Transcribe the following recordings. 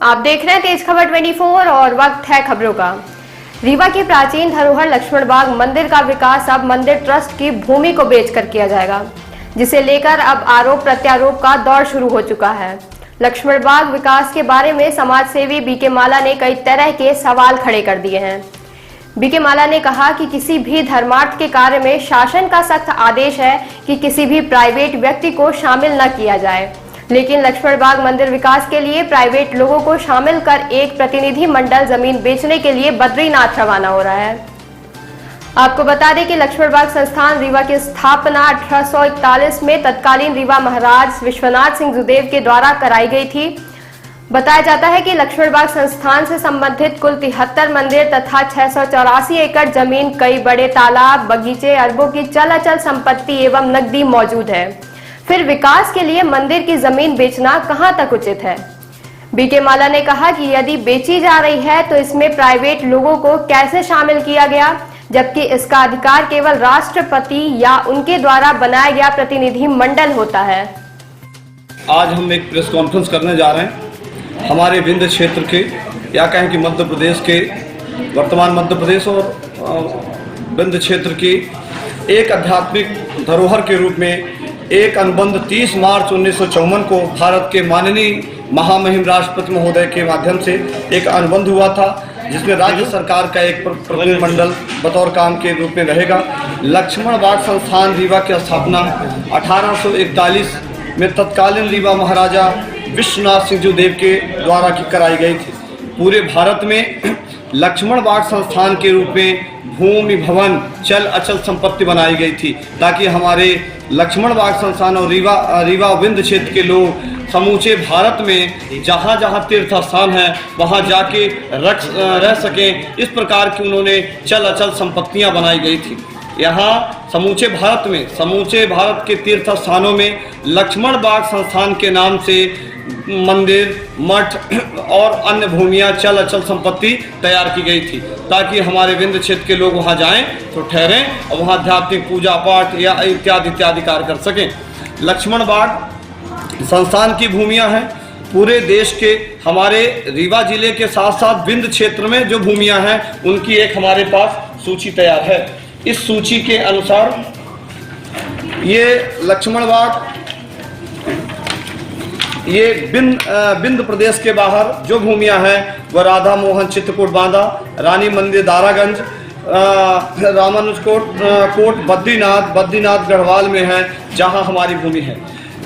आप देख रहे हैं तेज खबर 24 और वक्त है खबरों का। रीवा की प्राचीन धरोहर लक्ष्मण बाग मंदिर का विकास अब मंदिर ट्रस्ट की भूमि को बेचकर किया जाएगा, जिसे लेकर अब आरोप प्रत्यारोप का दौर शुरू हो चुका है। लक्ष्मण बाग विकास के बारे में समाज सेवी बीके माला ने कई तरह के सवाल खड़े कर दिए हैं। बीके माला ने कहा कि किसी भी धर्मार्थ के कार्य में शासन का सख्त आदेश है कि किसी भी प्राइवेट व्यक्ति को शामिल न किया जाए, लेकिन लक्ष्मण बाग मंदिर विकास के लिए प्राइवेट लोगों को शामिल कर एक प्रतिनिधि मंडल जमीन बेचने के लिए बद्रीनाथ रवाना हो रहा है। आपको बता दें कि लक्ष्मण बाग संस्थान रीवा की स्थापना 1841 में तत्कालीन रीवा महाराज विश्वनाथ सिंह जुदेव के द्वारा कराई गई थी। बताया जाता है कि लक्ष्मण बाग संस्थान से संबंधित कुल 73 मंदिर तथा 684 एकड़ जमीन, कई बड़े तालाब, बगीचे, अरबों की चल अचल संपत्ति एवं नकदी मौजूद है। फिर विकास के लिए मंदिर की जमीन बेचना कहां तक उचित है? बीके माला ने कहा कि यदि बेची जा रही है तो इसमें प्राइवेट लोगों को कैसे शामिल किया गया, जबकि इसका अधिकार केवल राष्ट्रपति या उनके द्वारा बनाया गया प्रतिनिधि मंडल होता है। आज हम एक प्रेस कॉन्फ्रेंस करने जा रहे हैं हमारे विंध्य क्षेत्र के, या कहें कि मध्य प्रदेश के, वर्तमान मध्य प्रदेश और विंध्य क्षेत्र की एक आध्यात्मिक धरोहर के रूप में एक अनुबंध 30 मार्च 1954 को भारत के माननीय महामहिम राष्ट्रपति महोदय के माध्यम से एक अनुबंध हुआ था, जिसमें राज्य सरकार का एक प्रतिनिधिमंडल बतौर काम के रूप में रहेगा। लक्ष्मण बाग संस्थान रीवा की स्थापना 1841 में तत्कालीन रीवा महाराजा विश्वनाथ सिंह जुदेव के द्वारा कराई गई थी। पूरे भारत में लक्ष्मण बाग संस्थान के रूप में भूमि, भवन, चल अचल संपत्ति बनाई गई थी, ताकि हमारे लक्ष्मण बाग संस्थान और रीवा विंध्य क्षेत्र के लोग समूचे भारत में जहाँ जहाँ तीर्थ स्थान है वहाँ जाके रह सकें। इस प्रकार की उन्होंने चल अचल संपत्तियाँ बनाई गई थी। यहाँ समूचे भारत के तीर्थ स्थानों में लक्ष्मण बाग संस्थान के नाम से मंदिर, मठ और अन्य भूमियाँ, चल अचल संपत्ति तैयार की गई थी, ताकि हमारे विंध्य क्षेत्र के लोग वहाँ जाएं तो ठहरें और वहाँ आध्यात्मिक पूजा पाठ या इत्यादि कार्य कर सकें। लक्ष्मण बाग संस्थान की भूमियाँ हैं पूरे देश के, हमारे रीवा जिले के साथ साथ विंध्य क्षेत्र में जो भूमियाँ हैं उनकी एक हमारे पास सूची तैयार है। इस सूची के अनुसार ये लक्ष्मण बाग, ये बिंद प्रदेश के बाहर जो भूमियां हैं वह राधा मोहन चित्रकूट बांदा, रानी मंदिर दारागंज, रामानुज कोट, बद्रीनाथ गढ़वाल में है, जहां हमारी भूमि है।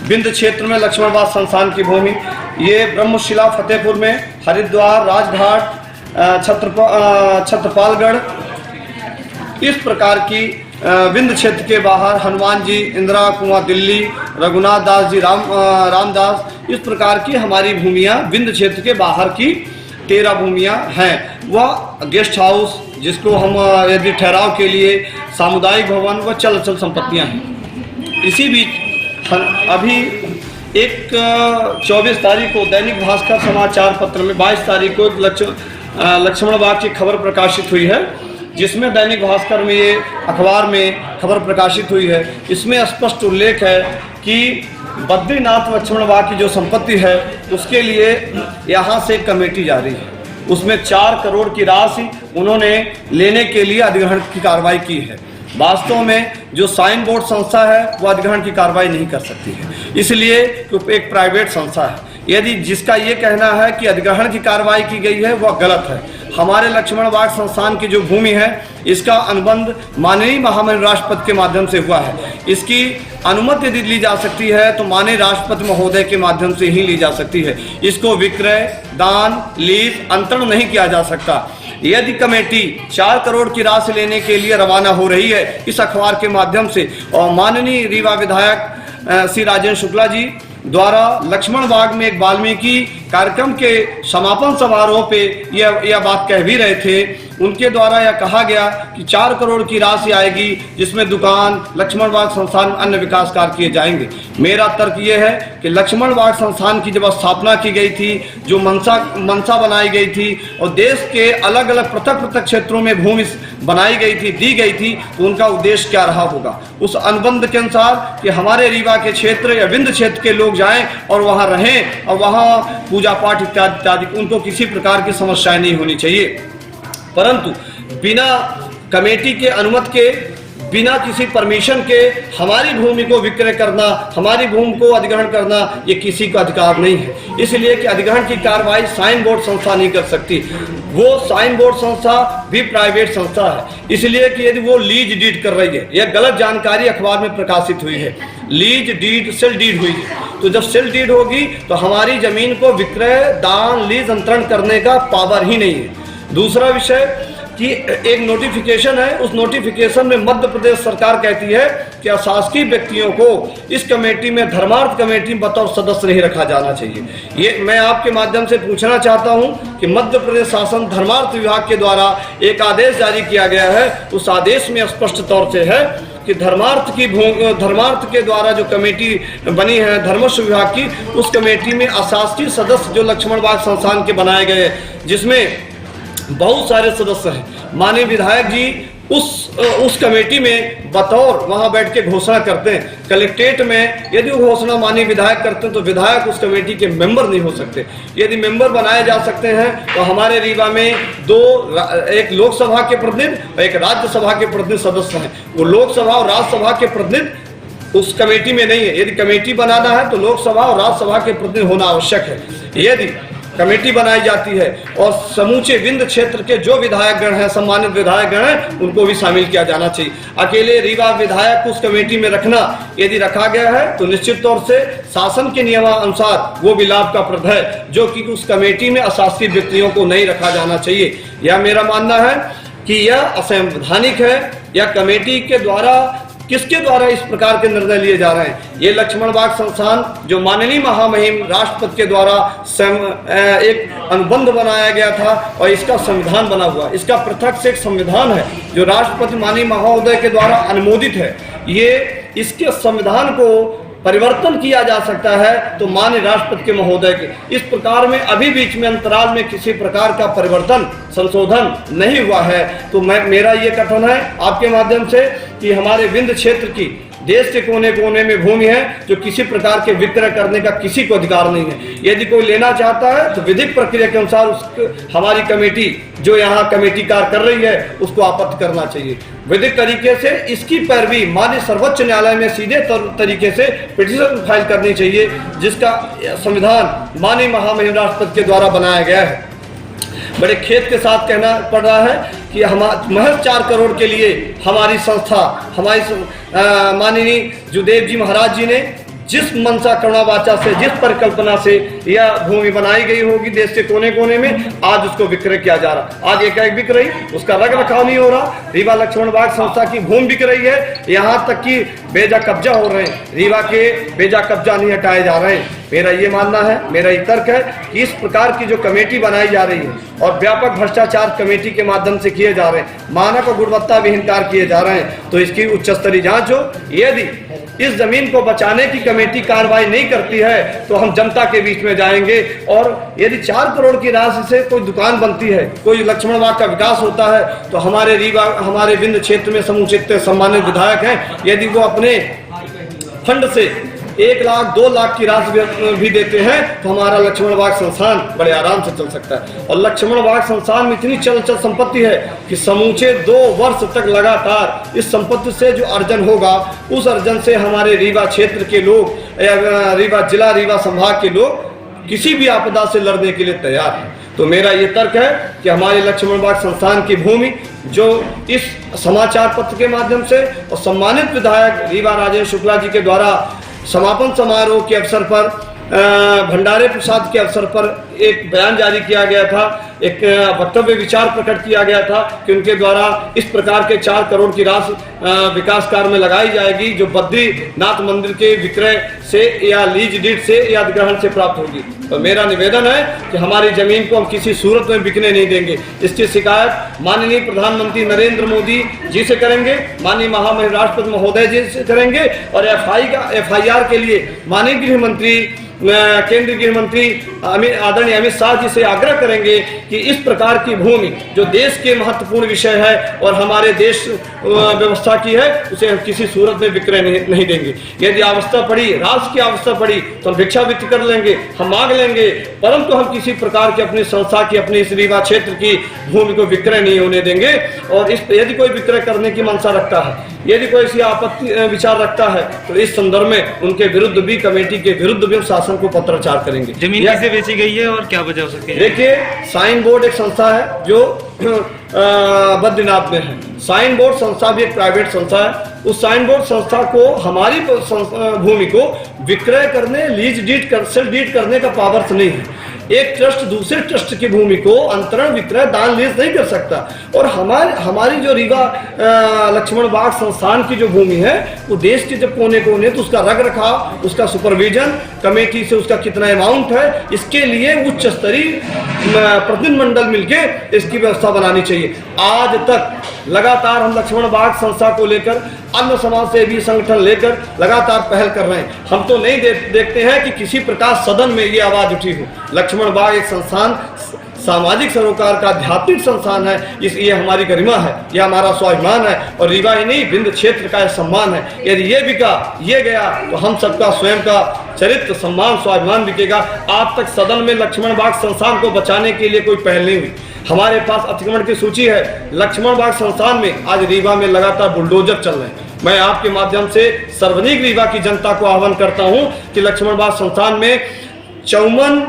बिंद क्षेत्र में लक्ष्मण बाग संस्थान की भूमि, ये ब्रह्मशिला फतेहपुर में, हरिद्वार, राजघाट, छत्रपालगढ़, इस प्रकार की विंध्य क्षेत्र के बाहर हनुमान जी, इंदिरा कुआं दिल्ली, रघुनाथ दास जी, रामदास, इस प्रकार की हमारी भूमियां विंध्य क्षेत्र के बाहर की 13 भूमियां हैं। वह गेस्ट हाउस, जिसको हम यदि ठहराव के लिए सामुदायिक भवन, व चल अचल संपत्तियां हैं। इसी बीच अभी एक 24 तारीख को दैनिक भास्कर समाचार पत्र में 22 तारीख को लक्ष्मण बाग की खबर प्रकाशित हुई है, जिसमें दैनिक भास्कर में, ये अखबार में खबर प्रकाशित हुई है। इसमें स्पष्ट उल्लेख है कि बद्रीनाथ लक्ष्मण बाग की जो संपत्ति है उसके लिए यहाँ से कमेटी जारी है, उसमें 4 करोड़ की राशि उन्होंने लेने के लिए अधिग्रहण की कार्रवाई की है। वास्तव में जो साइन बोर्ड संस्था है वो अधिग्रहण की कार्रवाई नहीं कर सकती है, इसलिए क्योंकि एक प्राइवेट संस्था है। यदि जिसका ये कहना है कि अधिग्रहण की कार्रवाई की गई है वह गलत है। हमारे लक्ष्मण बाग संस्थान की जो भूमि है इसका अनुबंध माननीय महामहिम राष्ट्रपति के माध्यम से हुआ है। इसकी अनुमति यदि ली जा सकती है तो माननीय राष्ट्रपति महोदय के माध्यम से ही ली जा सकती है। इसको विक्रय, दान, लीज, अंतरण नहीं किया जा सकता। यदि कमेटी 4 करोड़ की राशि लेने के लिए रवाना हो रही है इस अखबार के माध्यम से, और माननीय रीवा विधायक श्री राजेंद्र शुक्ला जी द्वारा लक्ष्मण बाग में एक वाल्मीकि कार्यक्रम के समापन समारोह पे यह बात कह भी रहे थे उनके द्वारा यह कहा गया कि 4 करोड़ की राशि आएगी जिसमें दुकान, लक्ष्मण बाग संस्थान, अन्य विकास कार्य किए जाएंगे। मेरा तर्क यह है कि लक्ष्मण बाग संस्थान की जब स्थापना की गई थी, जो मनसा बनाई गई थी और देश के अलग अलग पृथक क्षेत्रों में भूमि बनाई गई थी, दी गई थी, तो उनका उद्देश्य क्या रहा होगा? उस अनुबंध के अनुसार कि हमारे रीवा के क्षेत्र या विंध्य क्षेत्र के लोग जाएं और वहां रहें और वहां पूजा पाठ इत्यादि, उनको किसी प्रकार की समस्याएं नहीं होनी चाहिए। परंतु बिना कमेटी के अनुमति के, बिना किसी परमिशन के हमारी भूमि को विक्रय करना, हमारी भूमि को अधिग्रहण करना, ये किसी का अधिकार नहीं है। इसलिए कि अधिग्रहण की कार्रवाई साइन बोर्ड संस्था नहीं कर सकती। वो साइन बोर्ड संस्था भी प्राइवेट संस्था है, इसलिए कि यदि वो लीज डीड कर रही है, यह गलत जानकारी अखबार में प्रकाशित हुई है। लीज डीड सेल डीड हुई है, तो जब सेल डीड होगी तो हमारी जमीन को विक्रय, दान, लीज अंतरण करने का पावर ही नहीं है। दूसरा विषय कि एक नोटिफिकेशन है, उस नोटिफिकेशन में मध्य प्रदेश सरकार कहती है कि अशासकीय व्यक्तियों को इस कमेटी में, धर्मार्थ कमेटी में बतौर सदस्य नहीं रखा जाना चाहिए। ये मैं आपके माध्यम से पूछना चाहता हूं कि मध्य प्रदेश शासन धर्मार्थ विभाग के द्वारा एक आदेश जारी किया गया है, उस आदेश में स्पष्ट तौर से है कि धर्मार्थ के द्वारा जो कमेटी बनी है धर्मस्व विभाग की, उस कमेटी में अशासकीय सदस्य जो लक्ष्मण बाग संस्थान के बनाए गए, जिसमें बहुत सारे सदस्य हैं, माननीय विधायक जी उस कमेटी में बतौर वहां बैठ के घोषणा करते हैं। कलेक्ट्रेट में यदि वो घोषणा माननीय विधायक करते हैं तो विधायक उस कमेटी के मेंबर नहीं हो सकते। यदि मेंबर बनाए जा सकते हैं तो हमारे रीवा में एक लोकसभा के प्रतिनिधि और एक राज्यसभा के प्रतिनिधि सदस्य हैं। वो लोकसभा और राज्यसभा के प्रतिनिधि उस कमेटी में नहीं है। यदि कमेटी बनाना है तो लोकसभा और राज्यसभा के प्रतिनिधि होना आवश्यक है। यदि कमेटी बनाई जाती है और समूचे विंध्य क्षेत्र के जो विधायकगण हैं, सम्मानित विधायकगण हैं, उनको भी शामिल किया जाना चाहिए। अकेले रीवा विधायक उस कमेटी में रखना यदि रखा गया है तो निश्चित तौर से शासन के नियमानुसार वो भी लाभप्रद है, जो कि उस कमेटी में अशासकीय व्यक्तियों को नहीं रखा जाना चाहिए। यह मेरा मानना है कि यह असंवैधानिक है। यह कमेटी के द्वारा, किसके द्वारा इस प्रकार के निर्णय लिए जा रहे हैं? ये लक्ष्मण बाग संस्थान जो माननीय महामहिम राष्ट्रपति के द्वारा एक अनुबंध बनाया गया था और इसका संविधान बना हुआ, इसका पृथक से एक संविधान है जो राष्ट्रपति माननीय महोदय के द्वारा अनुमोदित है। ये इसके संविधान को परिवर्तन किया जा सकता है तो माननीय राष्ट्रपति के महोदय के इस प्रकार में अभी बीच में अंतराल में किसी प्रकार का परिवर्तन, संशोधन नहीं हुआ है। तो मेरा ये कथन है आपके माध्यम से कि हमारे विंध्य क्षेत्र की देश के कोने कोने में भूमि है जो किसी प्रकार के विक्रय करने का किसी को अधिकार नहीं है। यदि कोई लेना चाहता है तो विधिक प्रक्रिया के अनुसार हमारी कमेटी जो यहाँ कमेटी कार्य कर रही है उसको आपत्ति करना चाहिए। विधिक तरीके से इसकी पैरवी माननीय सर्वोच्च न्यायालय में सीधे तरीके से पिटीशन फाइल करनी चाहिए, जिसका संविधान माननीय महामहिम राष्ट्रपति के द्वारा बनाया गया है। बड़े खेद के साथ कहना पड़ रहा है कि हम महज 4 करोड़ के लिए हमारी संस्था, हमारी माननीय जुदेव जी महाराज जी ने जिस मनसा करुणा वाचा से, जिस परिकल्पना से यह भूमि बनाई गई होगी देश के कोने कोने में, आज उसको विक्रय किया जा रहा। आज एकाएक बिक रही, उसका रख रखाव नहीं हो रहा। रीवा लक्ष्मण बाग संस्था की भूमि बिक रही है, यहाँ तक कि बेजा कब्जा हो रहे हैं। रीवा के बेजा कब्जा नहीं हटाए जा रहे हैं। मेरा ये मानना है, मेरा ये तर्क है कि इस प्रकार की जो कमेटी बनाई जा रही है और व्यापक भ्रष्टाचार कमेटी के माध्यम से किए जा रहे हैं, मानक और गुणवत्ता विहीन कार्य किए जा रहे हैं, तो इसकी उच्च स्तरीय जांच हो। यदि इस जमीन को बचाने की कमेटी कार्रवाई नहीं करती है तो हम जनता के बीच में जाएंगे। और यदि 4 करोड़ की राशि से कोई दुकान बनती है, कोई लक्ष्मण बाग का विकास होता है, तो हमारे रीवा, हमारे विंध्य क्षेत्र में समुचित सम्मानित विधायक हैं, यदि वो अपने फंड से 1 लाख 2 लाख की राशि भी देते हैं तो हमारा लक्ष्मण बाग संस्थान बड़े आराम से चल सकता है। और लक्ष्मण बाग संस्थान में इतनी चल संपत्ति है कि समूचे 2 वर्ष तक लगातार इस संपत्ति से जो अर्जन होगा, उस अर्जन से हमारे रीवा क्षेत्र के लोग, रीवा जिला, रीवा संभाग के लोग किसी भी आपदा से लड़ने के लिए तैयार हैं। तो मेरा ये तर्क है कि हमारे लक्ष्मण बाग संस्थान की भूमि जो इस समाचार पत्र के माध्यम से और सम्मानित विधायक रीवा राजेश शुक्ला जी के द्वारा समापन समारोह के अवसर पर, भंडारे प्रसाद के अवसर पर एक बयान जारी किया गया था एक वक्तव्य विचार प्रकट किया गया था कि उनके द्वारा इस प्रकार के 4 करोड़ की राशि विकास कार्य में लगाई जाएगी जो बद्रीनाथ मंदिर के विक्रय से या लीज डीड से या अधिग्रहण से प्राप्त होगी। तो मेरा निवेदन है कि हमारी जमीन को हम किसी सूरत में बिकने नहीं देंगे। इसकी शिकायत माननीय प्रधानमंत्री नरेंद्र मोदी जी से करेंगे, माननीय महामहिम राष्ट्रपति महोदय जी से करेंगे और FIR के लिए माननीय गृह मंत्री केंद्रीय गृह मंत्री आदरणीय अमित शाह जी से आग्रह करेंगे कि इस प्रकार की भूमि जो देश के महत्वपूर्ण विषय है और हमारे देश व्यवस्था की है उसे हम किसी सूरत में विक्रय नहीं देंगे। यदि आवश्यकता पड़ी, राष्ट्र की आवश्यकता पड़ी तो हम भिक्षावृत्ति कर लेंगे, हम मांग लेंगे, परंतु हम किसी प्रकार की अपनी संस्था की, अपनी इस रीवा क्षेत्र की भूमि को विक्रय नहीं होने देंगे। और इस यदि कोई विक्रय करने की मंशा रखता है, यदि कोई ऐसी आपत्ति विचार रखता है तो इस संदर्भ में उनके विरुद्ध भी, कमेटी के विरुद्ध भी शासन को पत्राचार करेंगे। जमीन कैसे बेची गई है और क्या वजह हो सकती है? देखिए, साइन बोर्ड एक संस्था है जो बद्रीनाथ में है। साइन बोर्ड संस्था भी एक प्राइवेट संस्था है। उस साइन बोर्ड संस्था को हमारी भूमि को विक्रय करने, लीज डीड सेल डीड करने का पावर्स नहीं है। एक ट्रस्ट दूसरे ट्रस्ट की भूमि को अंतरण, विक्रय, दान, लीज नहीं कर सकता। और हमारी जो रीवा लक्ष्मण बाग संस्थान की जो भूमि है वो देश के जब कोने कोने, तो उसका रख रखाव, उसका सुपरविजन, कमेटी से उसका कितना अमाउंट है, इसके लिए उच्च स्तरीय प्रतिनिधिमंडल मिलके इसकी व्यवस्था बनानी चाहिए। आज तक लगातार हम लक्ष्मण बाग संस्था को लेकर, अन्य समाज सेवी संगठन लेकर लगातार पहल कर रहे हैं। हम तो नहीं देखते हैं कि किसी प्रकार सदन में ये आवाज उठी हो। लक्ष्मण बाग एक संस्थान, सामाजिक सरोकार का आध्यात्मिक संस्थान है, इसलिए हमारी गरिमा है, यह हमारा स्वाभिमान है और रीवा ही नहीं, विंध्य क्षेत्र का सम्मान है। यदि ये बिका, ये गया तो हम सबका स्वयं का चरित्र, सम्मान, स्वाभिमान बिकेगा। आज तक सदन में लक्ष्मण बाग संस्थान को बचाने के लिए कोई पहल नहीं हुई। हमारे पास अतिक्रमण की सूची है। लक्ष्मण बाग संस्थान में आज रीवा में लगातार बुलडोजर चल रहे हैं। मैं आपके माध्यम से सार्वजनिक रीवा की जनता को आह्वान करता हूं कि लक्ष्मण बाग संस्थान में 54,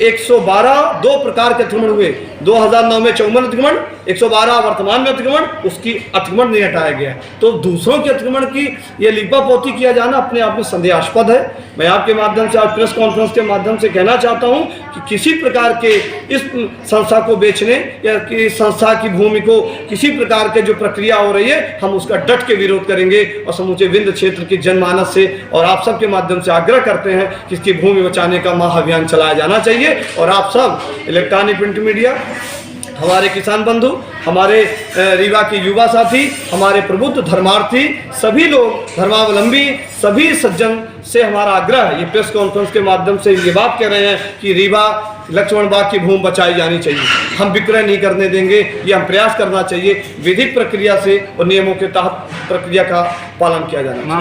112 दो प्रकार के अतिक्रमण हुए। 2009 में 54 अतिक्रमण, 112 वर्तमान में अतिक्रमण, उसकी अतिक्रमण नहीं हटाया गया। तो दूसरों के अतिक्रमण की ये लिपापोती किया जाना अपने आप में संदेहास्पद है। मैं आपके माध्यम से आज प्रेस कॉन्फ्रेंस के माध्यम से कहना चाहता हूं कि किसी प्रकार के इस संस्था को बेचने या कि संस्था की भूमि को किसी प्रकार के जो प्रक्रिया हो रही है, हम उसका डट के विरोध करेंगे और समूचे विंध्य क्षेत्र की जनमानस से और आप सबके माध्यम से आग्रह करते हैं कि इसकी भूमि बचाने का महाअभियान चलाया जाना चाहिए। और आप सब इलेक्ट्रॉनिक प्रिंट मीडिया, हमारे किसान बंधु, हमारे रीवा के युवा साथी, हमारे प्रबुद्ध धर्मार्थी, सभी लोग धर्मावलंबी, सभी सज्जन से हमारा आग्रह है, ये प्रेस कॉन्फ्रेंस के माध्यम से ये बात कह रहे हैं कि रीवा लक्ष्मण बाग की भूमि बचाई जानी चाहिए। हम विक्रय नहीं करने देंगे, ये हम प्रयास करना चाहिए। विधिक प्रक्रिया से और नियमों के तहत प्रक्रिया का पालन किया जाना चाहिए।